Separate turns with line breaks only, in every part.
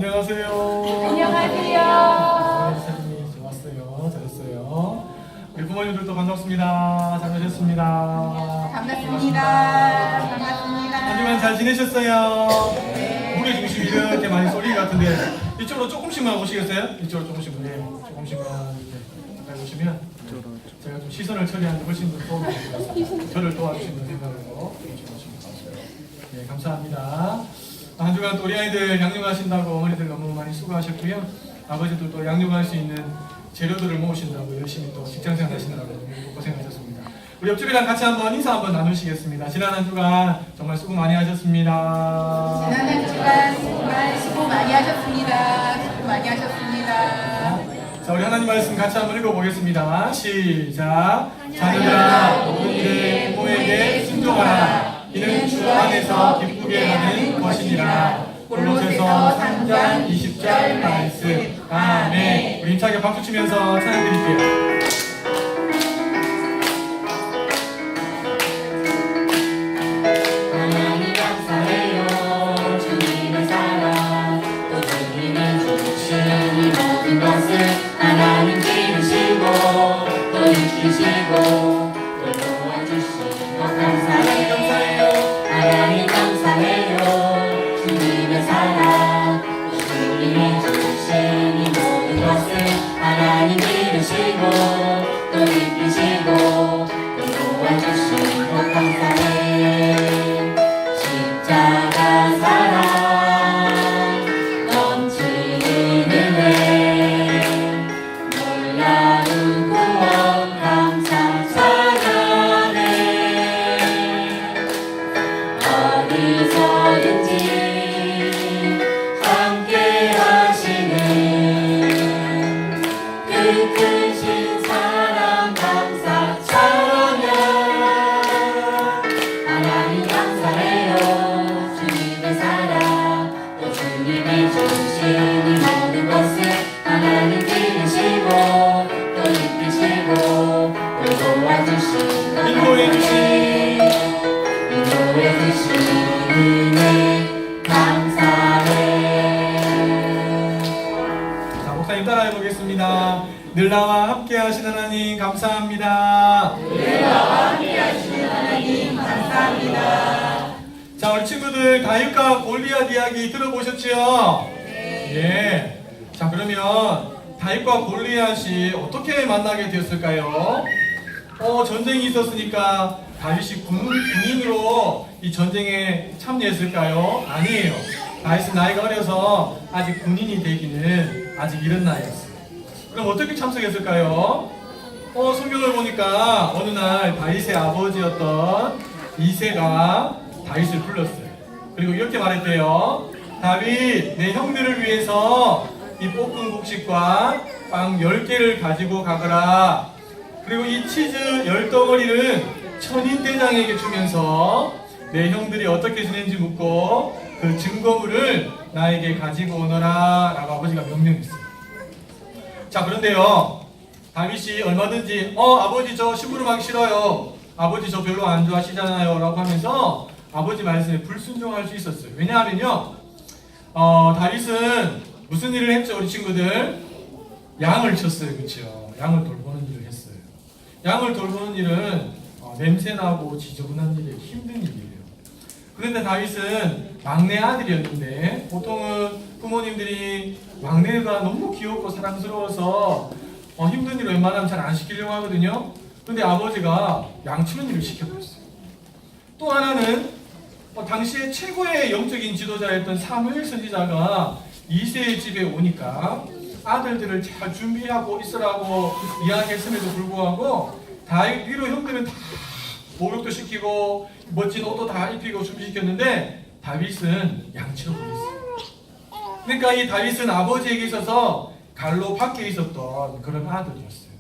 안녕하세요.
안녕하세요.
사진이 좋았어요. 잘했어요. 우리 부모님들도 반갑습니다. 잘 오셨습니다.
반갑습니다.
한 주간 잘 지내셨어요? 무게 중심이 이렇게 많이 쏠린 것 같은데 이쪽으로 조금씩만 오시겠어요? 이쪽으로 조금씩만 조금씩만 이렇게 가까이 오시면 제가 좀 시선을 처리하는데 훨씬 더 도움이 될 것 같습니다. 저를 도와주시는 생각으로 오시면 네, 감사합니다. 한 주간 또 우리 아이들 양육하신다고 어머니들 너무 많이 수고하셨고요. 아버지도 또 양육할 수 있는 재료들을 모으신다고 열심히 또 직장생활 하시느라고 너무 고생하셨습니다. 우리 옆집이랑 같이 한번 인사 한번 나누시겠습니다. 지난 한 주간 정말 수고 많이 하셨습니다.
지난 한 주간 정말 수고 많이 하셨습니다. 수고 많이 하셨습니다.
자, 우리 하나님 말씀 같이 한번 읽어보겠습니다. 시작. 자녀들아, 너희의 부모에게 순종하라. 이는 주 안에서 기쁘게 하는 것이니라. 골로새서 3장 20절 말씀. 아멘. 우리 힘차게 박수 치면서 찬양 드릴게요.
하나님 감사해요. 주님의 사랑 또 주님의 주신 이 모든 것을 하나님 기르시고 또 이키시고 또 도와주시고 감사해요. 하나님 감사해요. 주님의 사랑 또 주님의 주신 이 모든 것을 하나님 기르시고 또 이키시고 또 도와주시고 감사해. 십자가 사랑 넘치는 은혜 놀라운 구원 감사 찬양해. 어디서든지 함께 하시는 그 크신 사랑 감사 찬양. 하나님 감사해요. 주님의 사랑 또 주님의 주신 이 모든 것을 하나님 기르시고 또 이끄시고 또 도와주시고
인도해 주신
은혜 감사해.
자, 목사님 따라해 보겠습니다. 늘 나와 함께 하신 하나님 감사합니다. 자, 우리 친구들 다윗과 골리앗 이야기 들어보셨죠? 예. 자, 그러면 다윗과 골리앗이 어떻게 만나게 되었을까요? 전쟁이 있었으니까 다윗이 군인으로 이 전쟁에 참여했을까요? 아니에요. 다윗은 나이가 어려서 아직 군인이 되기는 아직 이른 나이였어요. 그럼 어떻게 참석했을까요? 성경을 보니까 어느 날 다윗의 아버지였던 이새가 다윗을 불렀어요. 그리고 이렇게 말했대요. 다윗, 내 형들을 위해서 이 볶은 곡식과 빵 10개를 가지고 가거라. 그리고 이 치즈 10덩어리는 천인대장에게 주면서 내 형들이 어떻게 지낸지 묻고 그 증거물을 나에게 가지고 오너라 라고 아버지가 명령했어요. 자, 그런데요, 다윗이 얼마든지 아버지 저 심부름하기 싫어요, 아버지 저 별로 안 좋아하시잖아요 라고 하면서 아버지 말씀에 불순종할 수 있었어요. 왜냐하면요, 다윗은 무슨 일을 했죠? 우리 친구들 양을 쳤어요. 그렇죠? 양을 돌보는 일을 했어요. 양을 돌보는 일은 냄새나고 지저분한 일이에요. 힘든 일이에요. 그런데 다윗은 막내 아들이었는데 보통은 부모님들이 막내가 너무 귀엽고 사랑스러워서 힘든 일을 웬만하면 잘 안 시키려고 하거든요. 근데 아버지가 양치는 일을 시켜버렸어요. 또 하나는 당시에 최고의 영적인 지도자였던 사무엘 선지자가 이새의 집에 오니까 아들들을 잘 준비하고 있으라고 이야기했음에도 불구하고 다윗 위로 형들은 다 목욕도 시키고 멋진 옷도 다 입히고 준비시켰는데 다윗은 양치로 보냈어요. 그러니까 이 다윗은 아버지에게 있어서 갈로 밖에 있었던 그런 아들이었어요.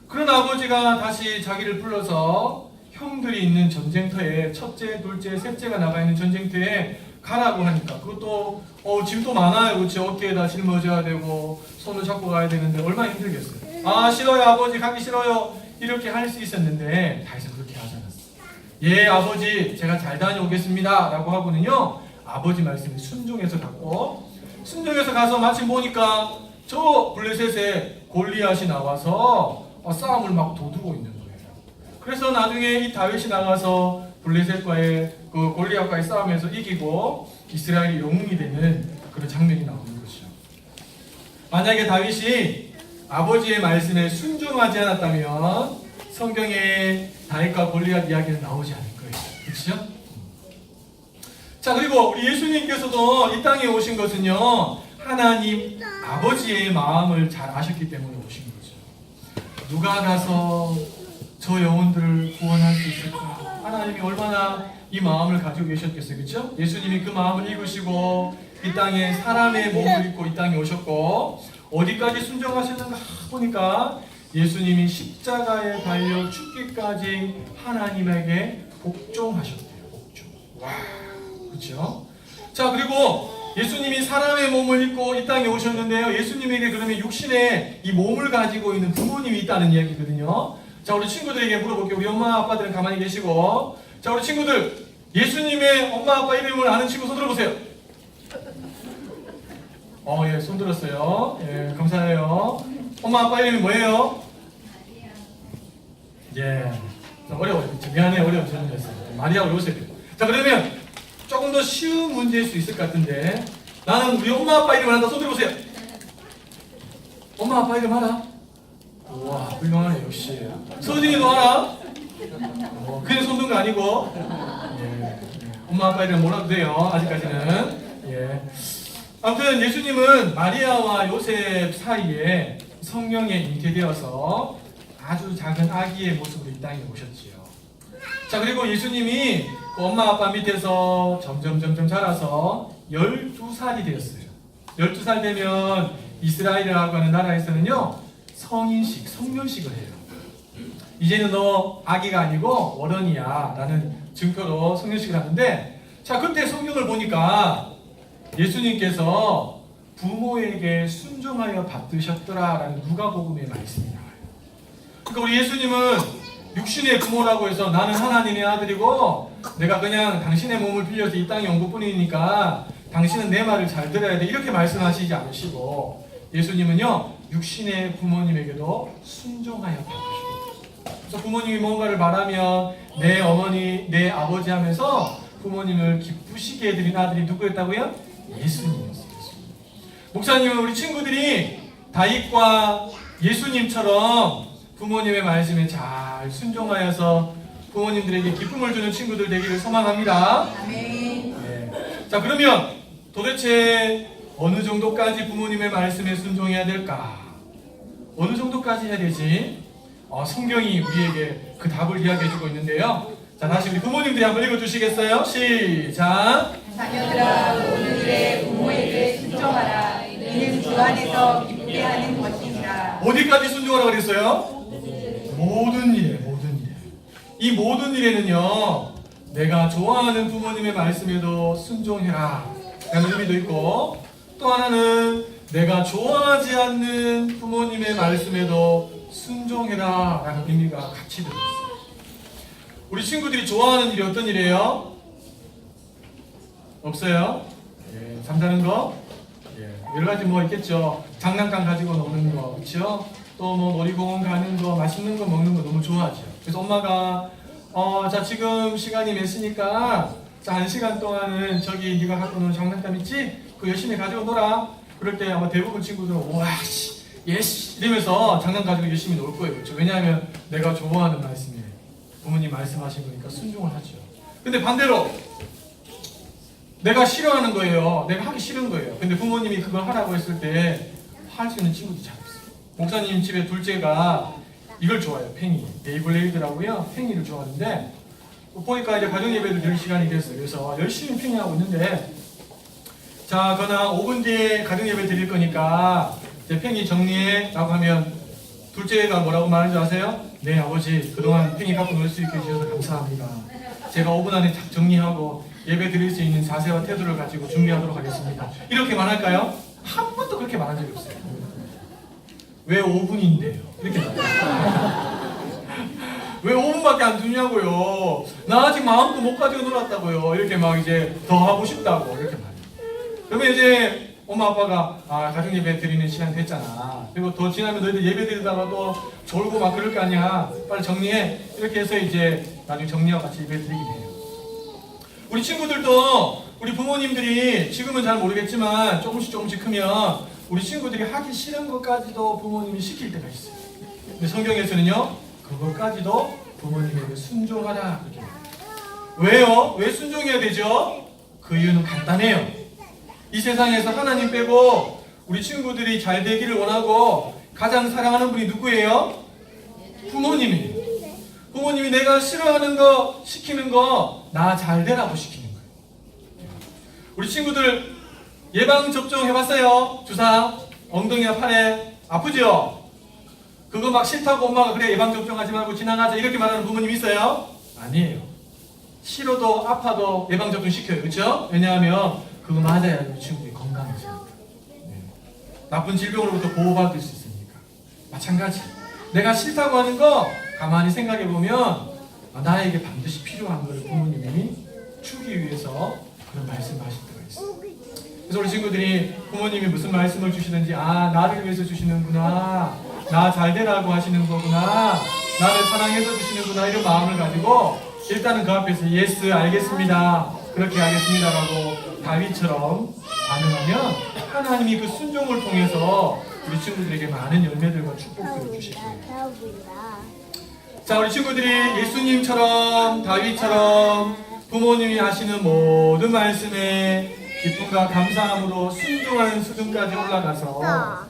그런 아버지가 다시 자기를 불러서 형들이 있는 전쟁터에 첫째, 둘째, 셋째가 나가 있는 전쟁터에 가라고 하니까 그것도 짐도 많아요. 그렇지? 어깨에다 짊어져야 되고 손을 잡고 가야 되는데 얼마나 힘들겠어요. 아, 싫어요 아버지, 가기 싫어요, 이렇게 할 수 있었는데 다윗은 그렇게 하지 않았어요. 예 아버지, 제가 잘 다녀오겠습니다 라고 하고는요, 아버지 말씀에 순종해서 갔고, 순종해서 가서 마침 보니까 저 블레셋에 골리앗이 나와서 싸움을 막 도두고 있는 거예요. 그래서 나중에 이 다윗이 나가서 블레셋과의 그 골리앗과의 싸움에서 이기고 이스라엘이 영웅이 되는 그런 장면이 나오는 것이죠. 만약에 다윗이 아버지의 말씀에 순종하지 않았다면 성경에 다윗과 골리앗 이야기는 나오지 않을 거예요. 그렇죠? 자, 그리고 우리 예수님께서도 이 땅에 오신 것은요, 하나님 아버지의 마음을 잘 아셨기 때문에 오신 거죠. 누가 가서 저 영혼들을 구원할 수 있을까? 하나님이 얼마나 이 마음을 가지고 계셨겠어요. 그렇죠? 예수님이 그 마음을 읽으시고 이 땅에 사람의 몸을 입고 이 땅에 오셨고, 어디까지 순종하셨는가 보니까 예수님이 십자가에 달려 죽기까지 하나님에게 복종하셨대요. 복종. 와, 그렇죠? 자, 그리고 예수님이 사람의 몸을 입고 이 땅에 오셨는데요, 예수님에게 그러면 육신의 이 몸을 가지고 있는 부모님이 있다는 이야기거든요. 자, 우리 친구들에게 물어볼게요. 우리 엄마 아빠들은 가만히 계시고, 자, 우리 친구들, 예수님의 엄마 아빠 이름을 아는 친구 손 들어보세요. 예, 손 들었어요. 예, 감사해요. 엄마 아빠 이름이 뭐예요? 예, 어려워요. 미안해, 어려워요. 잘못했어요. 마리아 요셉이요. 자, 그러면 조금 더 쉬운 문제일 수 있을 것 같은데, 나는 우리 엄마 아빠 이름을 한다. 손 들어보세요. 엄마 아빠 이름 알아? 우와, 훌륭하네. 역시 서진이도 알아? 그냥 손 든 거 아니고. 예. 엄마 아빠 이름 몰라도 돼요. 아직까지는. 예. 아무튼 예수님은 마리아와 요셉 사이에 성령에 잉태되어서 아주 작은 아기의 모습으로 이 땅에 오셨지요. 자, 그리고 예수님이 그 엄마 아빠 밑에서 점점 자라서 12살이 되었어요. 12살 되면 이스라엘이라고 하는 나라에서는요, 성인식, 성년식을 해요. 이제는 너 아기가 아니고 어른이야 라는 증표로 성년식을 하는데, 자, 그때 성경을 보니까 예수님께서 부모에게 순종하여 받드셨더라 라는 누가복음의 말씀이 나와요. 그러니까 우리 예수님은 육신의 부모라고 해서 나는 하나님의 아들이고 내가 그냥 당신의 몸을 빌려서 이 땅에 온 것뿐이니까 당신은 내 말을 잘 들어야 돼, 이렇게 말씀하시지 않으시고, 예수님은요, 육신의 부모님에게도 순종하여 받으십니다. 그래서 부모님이 뭔가를 말하면 내 어머니, 내 아버지 하면서 부모님을 기쁘시게 해드린 아들이 누구였다고요? 예수님이었어요. 목사님은 우리 친구들이 다윗과 예수님처럼 부모님의 말씀에 잘 순종하여서 부모님들에게 기쁨을 주는 친구들 되기를 소망합니다.
아멘.
네. 자, 그러면 도대체 어느 정도까지 부모님의 말씀에 순종해야 될까? 어느 정도까지 해야 되지? 성경이 우리에게 그 답을 이야기해주고 있는데요. 자, 다시 우리 부모님들이 한번 읽어주시겠어요? 시작!
자녀들아, 모든 일에 부모에게 순종하라. 이는 주 안에서 기쁘게 하는 것이니라.
어디까지 순종하라고 그랬어요? 모든 일에, 모든 일에. 이 모든 일에는요, 내가 좋아하는 부모님의 말씀에도 순종해라 라는 의미도 있고, 또 하나는 내가 좋아하지 않는 부모님의 말씀에도 순종해라 라는 의미가 같이 들어있어요. 우리 친구들이 좋아하는 일이 어떤 일이에요? 없어요? 예, 잠자는 거? 예, 여러 가지 뭐 있겠죠. 장난감 가지고 노는 거, 그렇죠? 또 뭐 놀이공원 가는 거, 맛있는 거 먹는 거 너무 좋아하죠. 그래서 엄마가 자, 지금 시간이 몇 시니까 자, 1시간 동안은 저기 네가 갖고 노는 장난감 있지? 그거 열심히 가지고 놀아. 그럴 때 아마 대부분 친구들은 와씨, 예씨 이러면서 장난 가지고 열심히 놀 거예요. 그렇죠? 왜냐하면 내가 좋아하는 말씀이에요. 부모님 말씀하신 거니까 순종을 하죠. 근데 반대로 내가 싫어하는 거예요. 내가 하기 싫은 거예요. 근데 부모님이 그걸 하라고 했을 때 할 수 있는 친구들이 잘 있어요. 목사님 집에 둘째가 이걸 좋아해요. 팽이. 베이블레이드라고요. 팽이를 좋아하는데 보니까 이제 가정 예배를 드릴 시간이 됐어요. 그래서 열심히 팽이하고 있는데, 자, 그러나 5분 뒤에 가정 예배 드릴 거니까 이제 팽이 정리해 라고 하면 둘째가 뭐라고 말하는지 아세요? 네, 아버지, 그동안 팽이 갖고 놀 수 있게 해주셔서 감사합니다. 제가 5분 안에 딱 정리하고 예배 드릴 수 있는 자세와 태도를 가지고 준비하도록 하겠습니다. 이렇게 말할까요? 한 번도 그렇게 말한 적이 없어요. 왜 5분인데요? 이렇게 말해요. 왜 5분밖에 안 주냐고요. 나 아직 마음도 못 가지고 놀았다고요. 이렇게 막 이제 더 하고 싶다고 이렇게 말해요. 그러면 이제 엄마 아빠가 가정 예배 드리는 시간 됐잖아. 그리고 더 지나면 너희들 예배 드리다가 또 졸고 막 그럴 거 아니야. 빨리 정리해. 이렇게 해서 이제 나중에 정리하고 같이 예배 드리긴 해요. 우리 친구들도 우리 부모님들이 지금은 잘 모르겠지만 조금씩 크면 우리 친구들이 하기 싫은 것까지도 부모님이 시킬 때가 있어요. 근데 성경에서는요, 그것까지도 부모님에게 순종하라 그렇게 말해요. 왜요? 왜 순종해야 되죠? 그 이유는 간단해요. 이 세상에서 하나님 빼고 우리 친구들이 잘 되기를 원하고 가장 사랑하는 분이 누구예요? 부모님이에요. 부모님이 내가 싫어하는 거 시키는 거 나 잘 되라고 시키는 거예요. 우리 친구들 예방접종 해봤어요? 주사 엉덩이나 팔에 아프죠? 그거 막 싫다고 엄마가 그래 예방접종 하지 말고 지나가자 이렇게 말하는 부모님 있어요? 아니에요. 싫어도 아파도 예방접종 시켜요. 그렇죠? 왜냐하면 그거 맞아야 우리 친구들이 건강해져요. 네. 나쁜 질병으로부터 보호받을 수 있으니까. 마찬가지. 내가 싫다고 하는 거 가만히 생각해보면 나에게 반드시 필요한 걸 부모님이 주기 위해서 그런 말씀하실 때가 있어요. 그래서 우리 친구들이 부모님이 무슨 말씀을 주시든지 나를 위해서 주시는구나, 나 잘 되라고 하시는 거구나, 나를 사랑해서 주시는구나 이런 마음을 가지고 일단은 그 앞에서 예스 알겠습니다, 그렇게 하겠습니다라고 다윗처럼 반응하면 하나님이 그 순종을 통해서 우리 친구들에게 많은 열매들과 축복들을 주실 거예요. 자, 우리 친구들이 예수님처럼 다윗처럼 부모님이 하시는 모든 말씀에 기쁨과 감사함으로 순종하는 수준까지 올라가서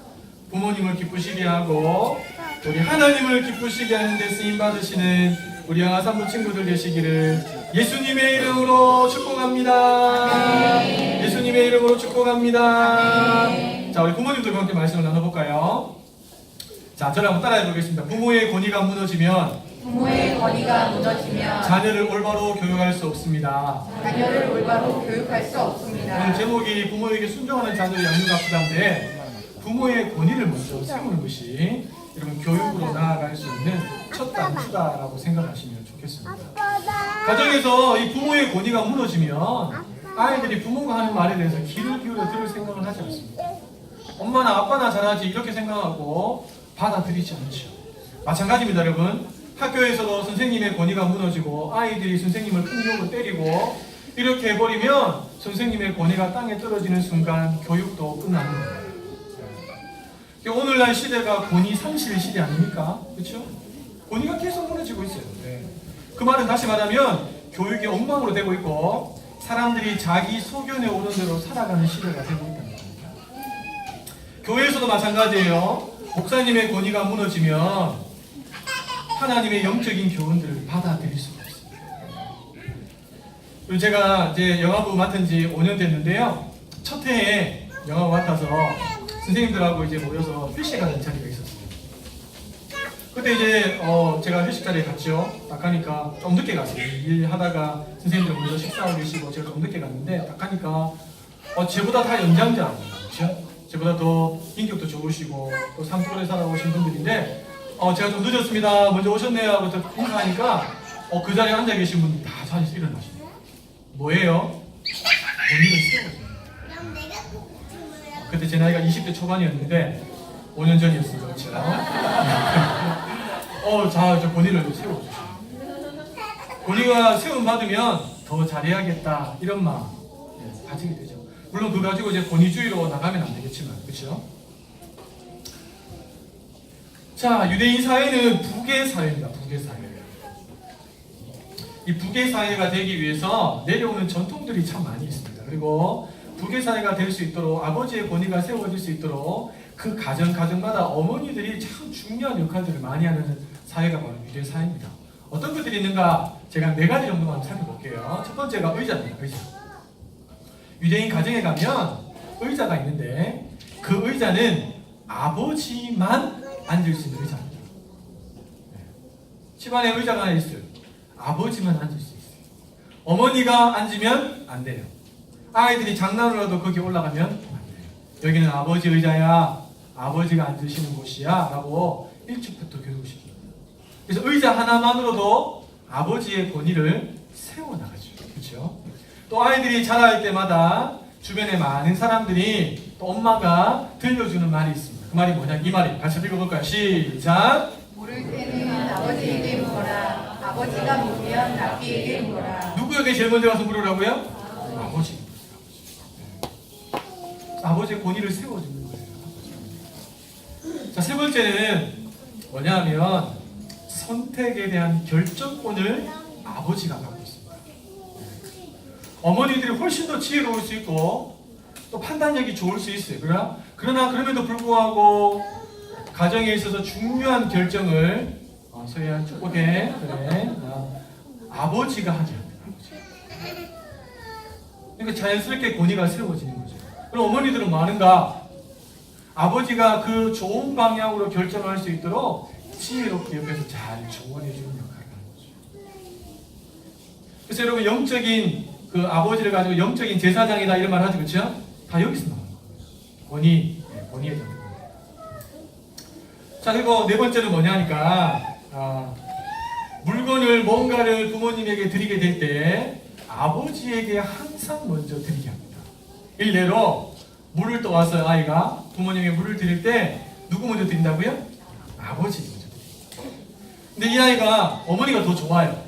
부모님을 기쁘시게 하고 우리 하나님을 기쁘시게 하는 데 쓰임 받으시는 우리 영아산부 친구들 되시기를 예수님의 이름으로 축복합니다. 예수님의 이름으로 축복합니다. 자, 우리 부모님들과 함께 말씀을 나눠볼까요? 자, 저를 한번 따라해 보겠습니다. 부모의 권위가 무너지면 자녀를 올바로 교육할 수 없습니다. 오늘 제목이 부모에게 순종하는 자녀의 양육학부다인데 부모의 권위를 먼저 세우는 것이 여러분 교육으로 나아갈 수 있는 첫 단추다라고 생각하시면 좋겠습니다. 가정에서 이 부모의 권위가 무너지면 아이들이 부모가 하는 말에 대해서 귀를 기울여 들을 생각을 하지 않습니다. 엄마나 아빠나 잘하지 이렇게 생각하고 받아들이지 않죠. 마찬가지입니다, 여러분. 학교에서도 선생님의 권위가 무너지고 아이들이 선생님을 폭력으로 때리고 이렇게 해버리면 선생님의 권위가 땅에 떨어지는 순간 교육도 끝나는 거예요. 오늘날 시대가 권위 상실 시대 아닙니까? 그렇죠? 권위가 계속 무너지고 있어요. 네. 그 말은 다시 말하면 교육이 엉망으로 되고 있고 사람들이 자기 소견에 오는 대로 살아가는 시대가 되고 있다는 겁니다. 교회에서도 마찬가지예요. 목사님의 권위가 무너지면 하나님의 영적인 교훈들을 받아들일 수가 없습니다. 그리고 제가 이제 영화부 맡은 지 5년 됐는데요. 첫 해에 영화부 맡아서 선생님들하고 이제 모여서 회식 가는 자리가 있었어요. 그때 이제 제가 회식 자리에 갔죠. 딱 가니까 좀 늦게 갔어요. 일하다가 선생님들 먼저 식사하고 계시고 제가 좀 늦게 갔는데 딱 가니까 제보다 다 연장자예요. 그렇죠? 제보다 더 인격도 좋으시고 또 상투를 살아오신 분들인데 제가 좀 늦었습니다. 먼저 오셨네요 하고 인사하니까 그 자리에 앉아 계신 분들이 다 자리에서 일어나시네요. 뭐예요? 본인을 세워줘요. 그때 제 나이가 20대 초반이었는데 5년 전이었어요. 그렇죠? 자, 저 본인을 세워주시죠. 본인가 세움 받으면 더 잘해야겠다 이런 마음 가지게 되죠. 물론 그거 가지고 이제 권위주의로 나가면 안 되겠지만, 그렇죠? 자, 유대인 사회는 북의 사회입니다. 북의 사회. 이 북의 사회가 되기 위해서 내려오는 전통들이 참 많이 있습니다. 그리고 북의 사회가 될 수 있도록 아버지의 권위가 세워질 수 있도록 그 가정마다 어머니들이 참 중요한 역할들을 많이 하는 사회가 바로 유대 사회입니다. 어떤 것들이 있는가 제가 4가지 정도만 살펴볼게요. 첫 번째가 의자입니다. 의자. 유대인 가정에 가면 의자가 있는데 그 의자는 아버지만 앉을 수 있는 의자입니다. 집안에 의자가 하나 있어요. 아버지만 앉을 수 있어요. 어머니가 앉으면 안 돼요. 아이들이 장난으로 라도 거기 올라가면 안 돼요. 여기는 아버지 의자야, 아버지가 앉으시는 곳이야 라고 일찍부터 교육시킵니다. 그래서 의자 하나만으로도 아버지의 권위를 세워나가죠. 그렇죠? 또 아이들이 자랄 때마다 주변에 많은 사람들이 또 엄마가 들려주는 말이 있습니다. 그 말이 뭐냐? 이 말이 같이 읽어볼까요? 시작!
물을 때는 아버지에게 물어라. 아버지가 물면 납비에게 물어라.
누구에게 제일 먼저 가서 물으라고요? 아버지. 아버지의 권위를 세워주는 거예요. 자, 세 번째는 뭐냐면 선택에 대한 결정권을 아버지가 갖고 있습니다. 어머니들이 훨씬 더 지혜로울 수 있고 또 판단력이 좋을 수 있어요. 그러나 그럼에도 불구하고 가정에 있어서 중요한 결정을 소희야 축복해. 그래. 아버지가 하지 않는 그러니까 자연스럽게 권위가 세워지는 거죠. 그럼 어머니들은 뭐 하는가? 아버지가 그 좋은 방향으로 결정할 수 있도록 지혜롭게 옆에서 잘 조언해 주는 역할을 하는 거죠. 그래서 여러분 영적인 그 아버지를 가지고 영적인 제사장이다 이런 말 하죠, 그렇죠? 다 여기서 나오는 거예요. 권위의 정도. 자, 그리고 네 번째는 뭐냐니까 물건을 뭔가를 부모님에게 드리게 될 때 아버지에게 항상 먼저 드리게 합니다. 일례로 물을 떠왔어요. 아이가 부모님에게 물을 드릴 때 누구 먼저 드린다고요? 아버지 먼저 드립니다. 근데 이 아이가 어머니가 더 좋아요.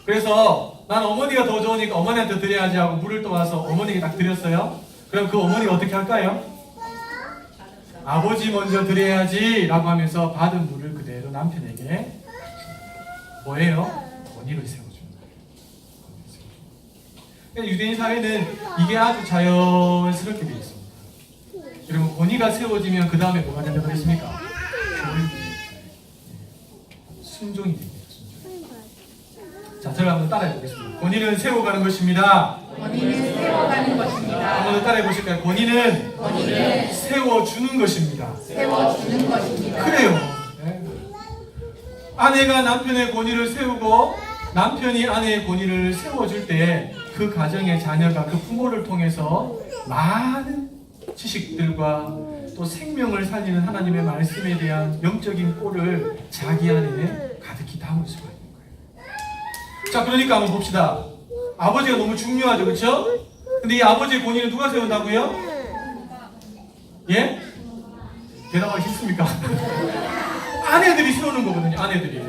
그래서 난 어머니가 더 좋으니까 어머니한테 드려야지 하고 물을 떠와서 어머니에게 딱 드렸어요. 그럼 그 어머니가 어떻게 할까요? 아버지 먼저 드려야지 라고 하면서 받은 물을 그대로 남편에게 뭐예요? 권위를 세워주는 거예요. 유대인 사회는 이게 아주 자연스럽게 되어 있습니다. 여러분 권위가 세워지면 그 다음에 뭐가 된다고 했습니까? 순종이 됩니다. 자, 제가 한번 따라해 보겠습니다. 권위는 세워가는 것입니다.
권위는 세워가는 것입니다.
한번 더 따라해 보실까요? 권위는 세워주는 것입니다.
세워주는 것입니다.
그래요. 네. 아내가 남편의 권위를 세우고 남편이 아내의 권위를 세워줄 때 그 가정의 자녀가 그 부모를 통해서 많은 지식들과 또 생명을 살리는 하나님의 말씀에 대한 영적인 꼴을 자기 안에 가득히 담을 수가 있는 거예요. 자, 그러니까 한번 봅시다. 아버지가 너무 중요하죠, 그렇죠? 근데 이 아버지의 권위를 누가 세운다고요? 예? 대답하기 싫습니까? 아내들이 세우는 거거든요, 아내들이.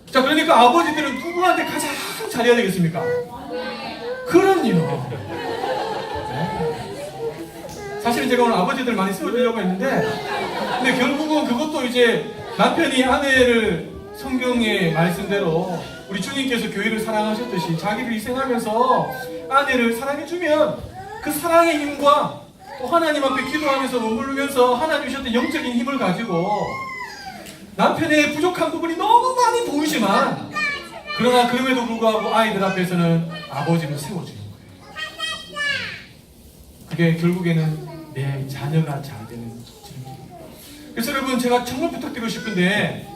자, 그러니까 아버지들은 누구한테 가장 잘해야 되겠습니까? 그럼요. 사실은 제가 오늘 아버지들 많이 세워주려고 했는데, 근데 결국은 그것도 이제 남편이 아내를 성경의 말씀대로 우리 주님께서 교회를 사랑하셨듯이 자기를 희생하면서 아내를 사랑해주면 그 사랑의 힘과 또 하나님 앞에 기도하면서 머무르면서 하나님 주셨던 영적인 힘을 가지고 남편의 부족한 부분이 너무 많이 보이지만 그러나 그럼에도 불구하고 아이들 앞에서는 아버지를 세워주는 거예요. 그게 결국에는 내 자녀가 잘 되는 길입니다. 그래서 여러분 제가 정말 부탁드리고 싶은데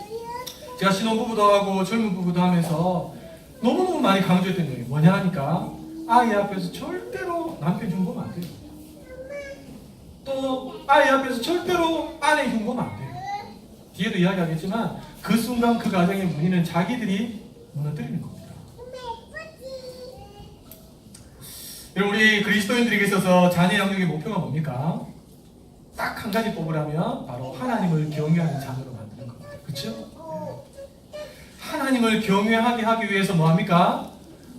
제가 신혼부부도 하고 젊은 부부도 하면서 너무너무 많이 강조했던 얘기 뭐냐 하니까 아이 앞에서 절대로 남편 흉보면 안 돼요. 또 아이 앞에서 절대로 아내 흉보면 안 돼요. 뒤에도 이야기하겠지만 그 순간 그 가정의 문의는 자기들이 무너뜨리는 겁니다. 여러분 우리 그리스도인들에게 있어서 자녀 양육의 목표가 뭡니까? 딱 한 가지 뽑으라면 바로 하나님을 경외하는 자녀로 만드는 겁니다. 그렇죠? 하나님을 경외하게 하기 위해서 뭐합니까?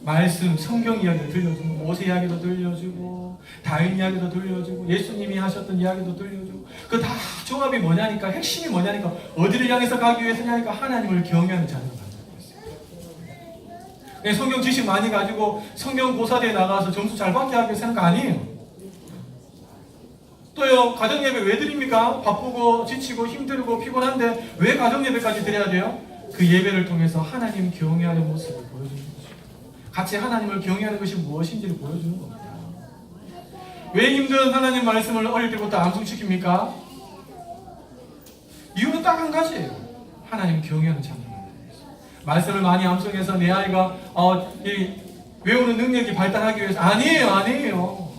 말씀, 성경 이야기를 들려주고 모세 이야기도 들려주고 다윗 이야기도 들려주고 예수님이 하셨던 이야기도 들려주고 그 다 종합이 뭐냐니까 핵심이 뭐냐니까 어디를 향해서 가기 위해서냐니까 하나님을 경외하는 자녀로 만드는 거예요. 성경 지식 많이 가지고 성경 고사대에 나가서 점수 잘 받게 하기 위해서 하는 거 아니에요. 또요 가정예배 왜 드립니까? 바쁘고 지치고 힘들고 피곤한데 왜 가정예배까지 드려야 돼요? 그 예배를 통해서 하나님 경외하는 모습을 보여주는 거죠. 같이 하나님을 경외하는 것이 무엇인지를 보여주는 겁니다. 왜 힘든 하나님 말씀을 어릴 때부터 암송시킵니까? 이유는 딱 한 가지예요. 하나님 경외하는 자녀를 만드는 거예요. 말씀을 많이 암송해서 내 아이가 외우는 능력이 발달하기 위해서 아니에요.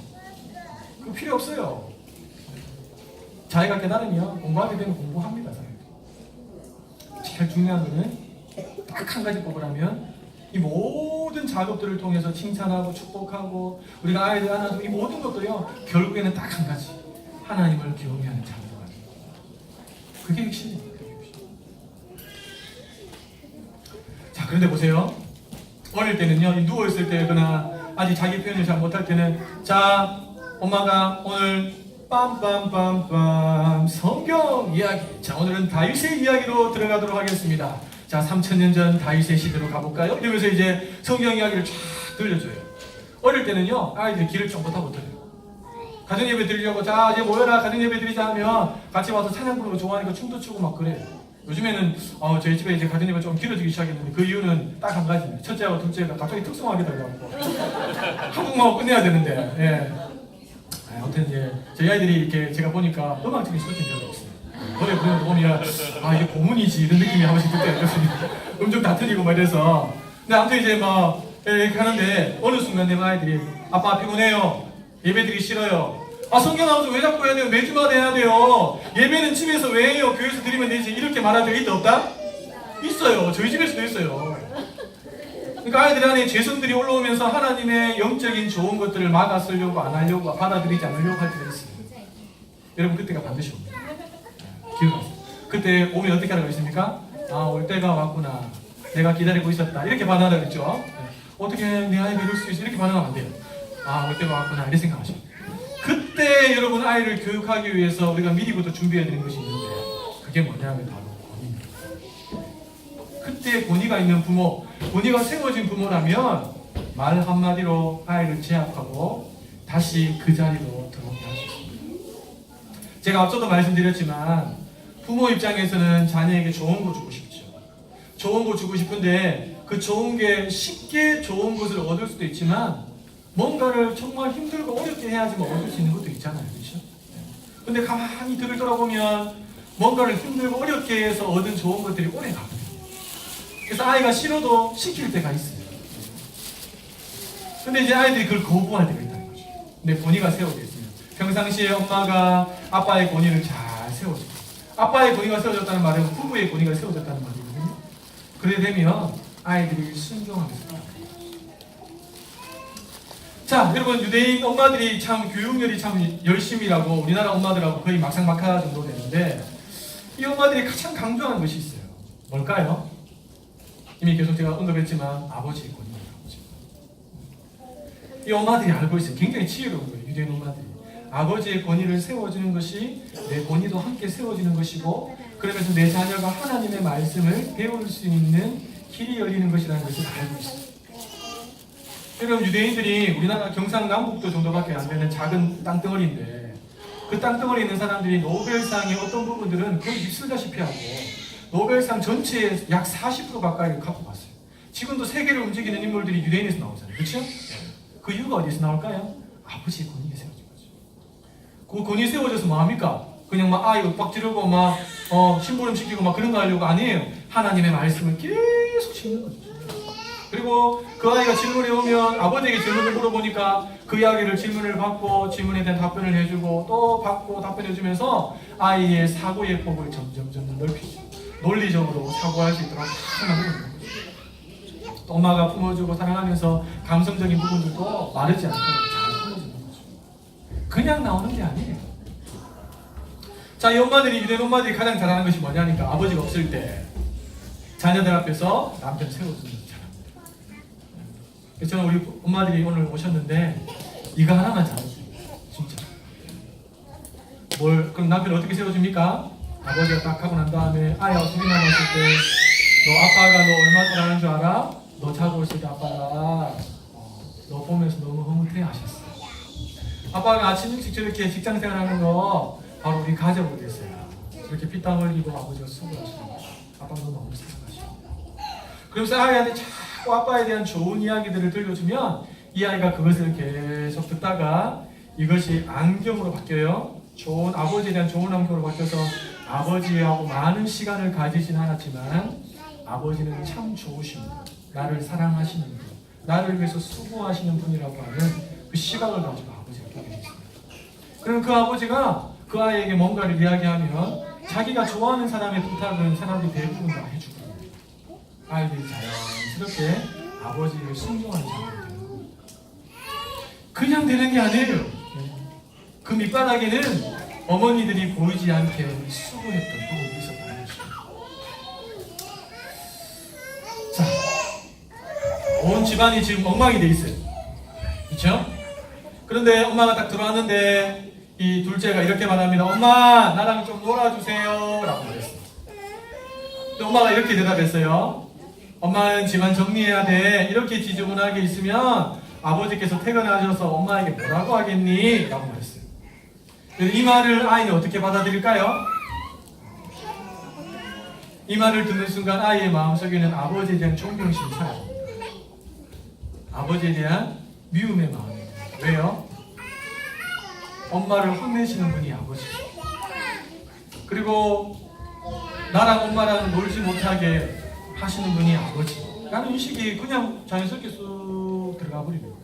그거 필요 없어요. 자기가 깨달으면 공부하게 되면 공부합니다. 제일 중요한 거는 딱 한 가지 뽑으라면 이 모든 작업들을 통해서 칭찬하고 축복하고 우리가 아이들 안아주고 이 모든 것도요 결국에는 딱 한 가지 하나님을 경외하는 자녀가 돼요. 그게 핵심입니다. 그게 핵심. 자 그런데 보세요. 어릴 때는요 누워있을 때거나 아직 자기 표현을 잘 못할 때는 자 엄마가 오늘 빰빰빰빰 성경 이야기 자 오늘은 다윗의 이야기로 들어가도록 하겠습니다. 자 3000년 전 다윗의 시대로 가볼까요? 이러면서 이제 성경 이야기를 쫙 들려줘요. 어릴 때는요 아이들이 귀를 쫑긋하고 들어요. 가정예배 드리려고 자 이제 모여라 가정예배 드리자 하면 같이 와서 찬양 부르고 좋아하니까 춤도 추고 막 그래요. 요즘에는 저희 집에 이제 가정예배가 좀 길어지기 시작했는데 그 이유는 딱 한 가지입니다. 첫째하고 둘째가 갑자기 특성하게 들어가고 한국말로 끝내야 되는데 예. 아무튼 이제 저희 아이들이 이렇게 제가 보니까 음악적인 소질이 별로 없어요. 노래 부르는 거 보면 이게 고문이지 이런 느낌이 한 번씩 들 때가 있거든요. 음정 다 틀리고 막 이래서 근데 아무튼 이제 막 이렇게 하는데 어느 순간 내 아이들이 아빠 피곤해요. 예배드리기 싫어요. 성경 나오죠. 왜 자꾸 해야 돼요? 매주마다 해야 돼요. 예배는 집에서 왜 해요? 교회에서 드리면 되지. 이렇게 말할 때가 있다 없다? 있어요. 저희 집에서도 있어요. 그러니까 아이들 안에 죄성들이 올라오면서 하나님의 영적인 좋은 것들을 막아 쓰려고 안 하려고 받아들이지 않으려고 할 때가 있어요. 여러분 그때가 반드시 옵니다. 기억하세요. 그때 오면 어떻게 하라고 했습니까? 올 때가 왔구나. 내가 기다리고 있었다. 이렇게 반응하라고 했죠. 어떻게 내 아이가 이럴 수 있어? 이렇게 반응하면 안 돼요. 올 때가 왔구나. 이렇게 생각하시면 그때 여러분 아이를 교육하기 위해서 우리가 미리부터 준비해야 되는 것이 있는데 그게 뭐냐면 바로 권위입니다. 그때 권위가 있는 부모, 권위가 세워진 부모라면 말 한마디로 아이를 제압하고 다시 그 자리로 들어오게 할 수 있습니다. 제가 앞서도 말씀드렸지만 부모 입장에서는 자녀에게 좋은 거 주고 싶죠. 좋은 거 주고 싶은데 그 좋은 게 쉽게 좋은 것을 얻을 수도 있지만 뭔가를 정말 힘들고 어렵게 해야지만 얻을 수 있는 것도 있잖아요. 그렇죠? 근데 가만히 들을 돌아보면 뭔가를 힘들고 어렵게 해서 얻은 좋은 것들이 오래 가거든요. 그래서 아이가 싫어도 시킬 때가 있어요. 근데 이제 아이들이 그걸 거부할 때가 있다는 거죠. 근데 권위가 세워져 있으면 평상시에 엄마가 아빠의 권위를 잘 세워줘요. 아빠의 권위가 세워졌다는 말은 부부의 권위가 세워졌다는 말이거든요. 그래 되면 아이들이 순종하면서 자, 여러분 유대인 엄마들이 참 교육열이 참 열심히라고 우리나라 엄마들하고 거의 막상막하 정도 되는데 이 엄마들이 가장 강조하는 것이 있어요. 뭘까요? 이미 계속 제가 언급했지만 아버지의 권위입니다. 이 엄마들이 알고 있어요. 굉장히 지혜로운 거예요. 유대인 엄마들이. 아버지의 권위를 세워주는 것이 내 권위도 함께 세워지는 것이고 그러면서 내 자녀가 하나님의 말씀을 배울 수 있는 길이 열리는 것이라는 것을 알고 있어요. 여러분 유대인들이 우리나라 경상남북도 정도밖에 안 되는 작은 땅덩어리인데 그 땅덩어리에 있는 사람들이 노벨상의 어떤 부분들은 거의 입술다시피 하고 노벨상 전체의 약 40% 가까이를 갖고 갔어요. 지금도 세계를 움직이는 인물들이 유대인에서 나오잖아요. 그렇죠? 그 이유가 어디서 나올까요? 아버지의 권위가 세워진 거죠. 그 권위 세워져서 뭐합니까? 그냥 막 이거 빡 지르고 막 심부름 시키고 막 그런 거 하려고 아니에요. 하나님의 말씀을 계속 씹는 거죠. 그리고 그 아이가 질문에 오면 아버지에게 질문을 물어보니까 그 이야기를 질문을 받고 질문에 대한 답변을 해주고 또 받고 답변해주면서 아이의 사고의 폭을 점점 넓히죠. 논리적으로 사고할 수 있도록 만드는 거죠. 또 엄마가 품어주고 사랑하면서 감성적인 부분들도 마르지 않고 잘 품어주는 거죠. 그냥 나오는 게 아니에요. 자, 이 엄마들이 유대인 엄마들이 가장 잘하는 것이 뭐냐니까 아버지가 없을 때 자녀들 앞에서 남편 세워주는 그래서 저는 우리 엄마들이 오늘 오셨는데 이거 하나만 잘해줍니다. 진짜. 그럼 남편 어떻게 세워줍니까? 아버지가 딱 하고 난 다음에 아이가 둘이 남았을 때 너 아빠가 너 얼마 잘하는 줄 알아? 너 자고 있을 때 아빠가 너 보면서 너무 흐뭇해 하셨어. 아빠가 아침 일찍 저렇게 직장 생활하는 거 바로 우리 가족을 위해서야. 저렇게 피땀 흘리고 아버지가 수고하시는 거죠. 아빠가 너무 생각하시고. 그러면서 아이한테 자꾸 아빠에 대한 좋은 이야기들을 들려주면 이 아이가 그것을 계속 듣다가 이것이 안경으로 바뀌어요. 좋은 아버지에 대한 좋은 안경으로 바뀌어서 아버지하고 많은 시간을 가지진 않았지만 아버지는 참 좋으신 분, 나를 사랑하시는 분, 나를 위해서 수고하시는 분이라고 하는 그 시각을 가지고 아버지가 보게 됐습니다. 그럼 그 아버지가 그 아이에게 뭔가를 이야기하면 자기가 좋아하는 사람의 부탁은 사람들이 대부분 다 해주거든요. 아이들이 자연스럽게 아버지를 순종하는 자녀가 되는 겁니다. 그냥 되는 게 아니에요. 그 밑바닥에는 어머니들이 보이지 않게 수고했던 부분이 있었다는 것이죠. 자, 온 집안이 지금 엉망이 돼 있어요. 그렇죠? 그런데 엄마가 딱 들어왔는데 이 둘째가 이렇게 말합니다. 엄마, 나랑 좀 놀아주세요 라고 말했어요. 근데 엄마가 이렇게 대답했어요. 엄마는 집안 정리해야 돼. 이렇게 지저분하게 있으면 아버지께서 퇴근하셔서 엄마에게 뭐라고 하겠니? 라고 말했어요. 이 말을 아이는 어떻게 받아들일까요? 이 말을 듣는 순간 아이의 마음속에는 아버지에 대한 존경심이 사라집니다. 아버지에 대한 미움의 마음입니다. 왜요? 엄마를 혼내시는 분이 아버지죠. 그리고 나랑 엄마랑 놀지 못하게 하시는 분이 아버지. 라는 인식이 그냥 자연스럽게 쑥 들어가 버리는 거예요.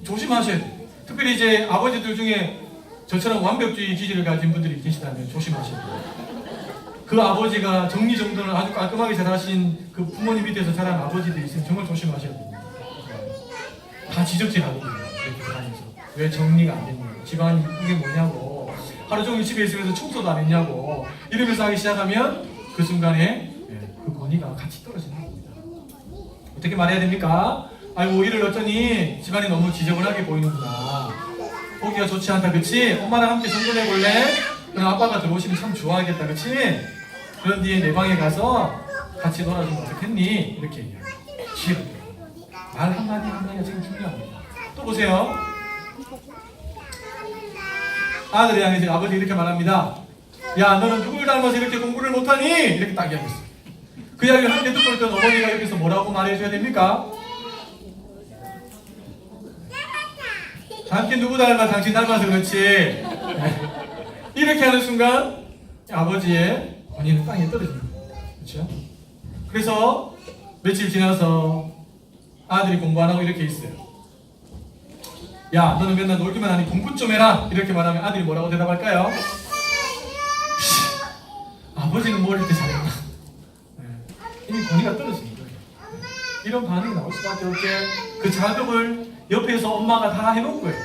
조심하셔야 돼요. 특별히 이제 아버지들 중에 저처럼 완벽주의 기질을 가진 분들이 계시다면 조심하셔야 돼요. 그 아버지가 정리정돈을 아주 깔끔하게 잘하신 그 부모님 밑에서 자란 아버지들이 있으면 정말 조심하셔야 됩니다. 다 지적질하는 거예요. 이렇게 다니면서. 왜 정리가 안 됐냐고. 집안이 이게 뭐냐고. 하루 종일 집에 있으면서 청소도 안 했냐고. 이러면서 하기 시작하면 그 순간에 그 권위가 같이 떨어지는 겁니다. 어떻게 말해야 됩니까? 아이고 일을 어쩌니 집안이 너무 지저분하게 보이는구나. 보기가 좋지 않다, 그치? 엄마랑 함께 정돈해 볼래? 그럼 아빠가 들어오시면 참 좋아하겠다, 그치? 그런 뒤에 내 방에 가서 같이 놀아주면 어떻겠니? 이렇게 얘기해요. 귀엽게. 말 한마디 한마디가 참 중요합니다. 또 보세요. 아들이 향해서 아버지 이렇게 말합니다. 야, 너는 누굴 닮아서 이렇게 공부를 못하니? 이렇게 딱 이야기했어요. 그 이야기를 함께 듣고 있던 어머니가 여기서 뭐라고 말해줘야 됩니까? 함께 누구 닮아? 당신 닮아서 그렇지. 이렇게 하는 순간 아버지의 권위는 땅에 떨어집니다. 그렇죠? 그래서 며칠 지나서 아들이 공부 안 하고 이렇게 있어요. 야, 너는 맨날 놀기만 하니 공부 좀 해라. 이렇게 말하면 아들이 뭐라고 대답할까요? 아버지는 뭘 이렇게 잘했나? 이미 권위가 떨어지는 거예요. 이런 반응이 나올 수밖에 없게 그 작업을 옆에서 엄마가 다 해놓은 거예요.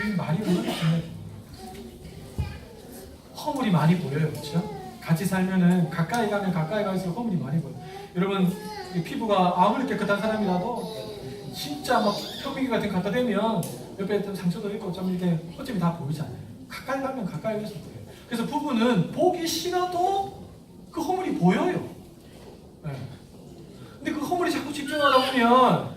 이 말이 얼마나 중요해요. 허물이 많이 보여요. 그렇죠? 같이 살면은 가까이 가면 가까이 갈수록 허물이 많이 보여요. 여러분 피부가 아무리 깨끗한 사람이라도 진짜 막 표면기 같은 거 갖다 대면 옆에 상처도 있고 좀 이렇게 허점이 다 보이잖아요. 가까이 가면 가까이 갈수록 보여요. 그래서 부부는 보기 싫어도 그 허물이 보여요. 네. 근데 그 허물이 자꾸 집중하다 보면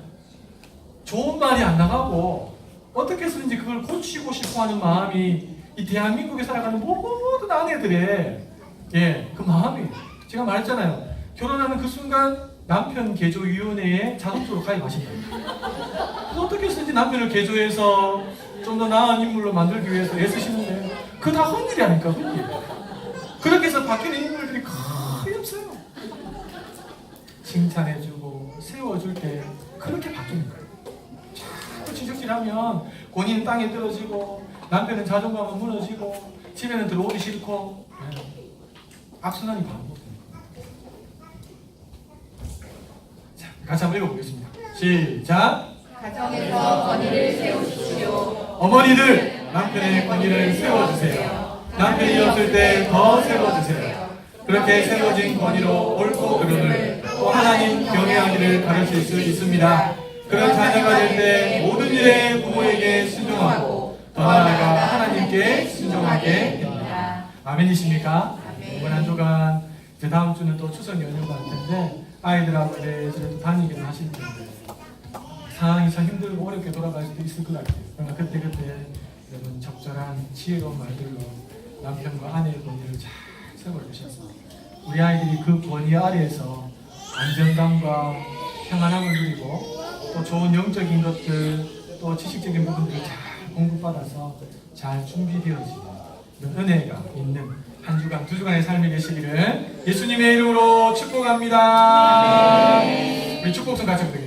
좋은 말이 안 나가고 어떻게 해서든지 그걸 고치고 싶어하는 마음이 이 대한민국에 살아가는 모든 아내들의 그 마음이 제가 말했잖아요. 결혼하는 그 순간 남편 개조위원회에 자동적으로 가입하신다. 어떻게 해서든지 남편을 개조해서 좀 더 나은 인물로 만들기 위해서 애쓰시는데 그거 다 헛일이 아닐까, 헛일. 그렇게 해서 바뀌는 인물들이 거의 없어요. 칭찬해주고 세워줄 때 그렇게 바뀌는 거예요. 자꾸 지적질하면 본인은 땅에 떨어지고 남편은 자존감은 무너지고 집에는 들어오기 싫고 악순환이 반복되는 거예요. 자, 같이 한번 읽어보겠습니다. 시작!
가정에서 권위를 세우십시오.
어머니들, 남편의 권위를 세워주세요. 남편이 없을 때 더 세워주세요. 그렇게 세워진 권위로 옳고 그름을 또 하나님 경외하기를 가르칠 수 있습니다. 그런 자녀가 될 때 모든 일에 부모에게 순종하고 더 나아가 하나님께 순종하게 됩니다. 아멘이십니까? 이번 한 주간 이제 다음 주는 또 추석 연휴가 할 텐데 아이들하고 이래저래 또 다니기는 하실 텐데 상황이 참 힘들고 어렵게 돌아갈 수도 있을 것 같아요. 그러나 그때그때 여러분 적절한 지혜로운 말들로 남편과 아내의 권위를 잘 세워주셔서 우리 아이들이 그 권위 아래에서 안정감과 평안함을 누리고 또 좋은 영적인 것들 또 지식적인 부분들을 잘 공부받아서 잘 준비되어지는 이런 은혜가 있는 한 주간, 두 주간의 삶이 되시기를 예수님의 이름으로 축복합니다. 우리 축복성 같이 부르겠습니다.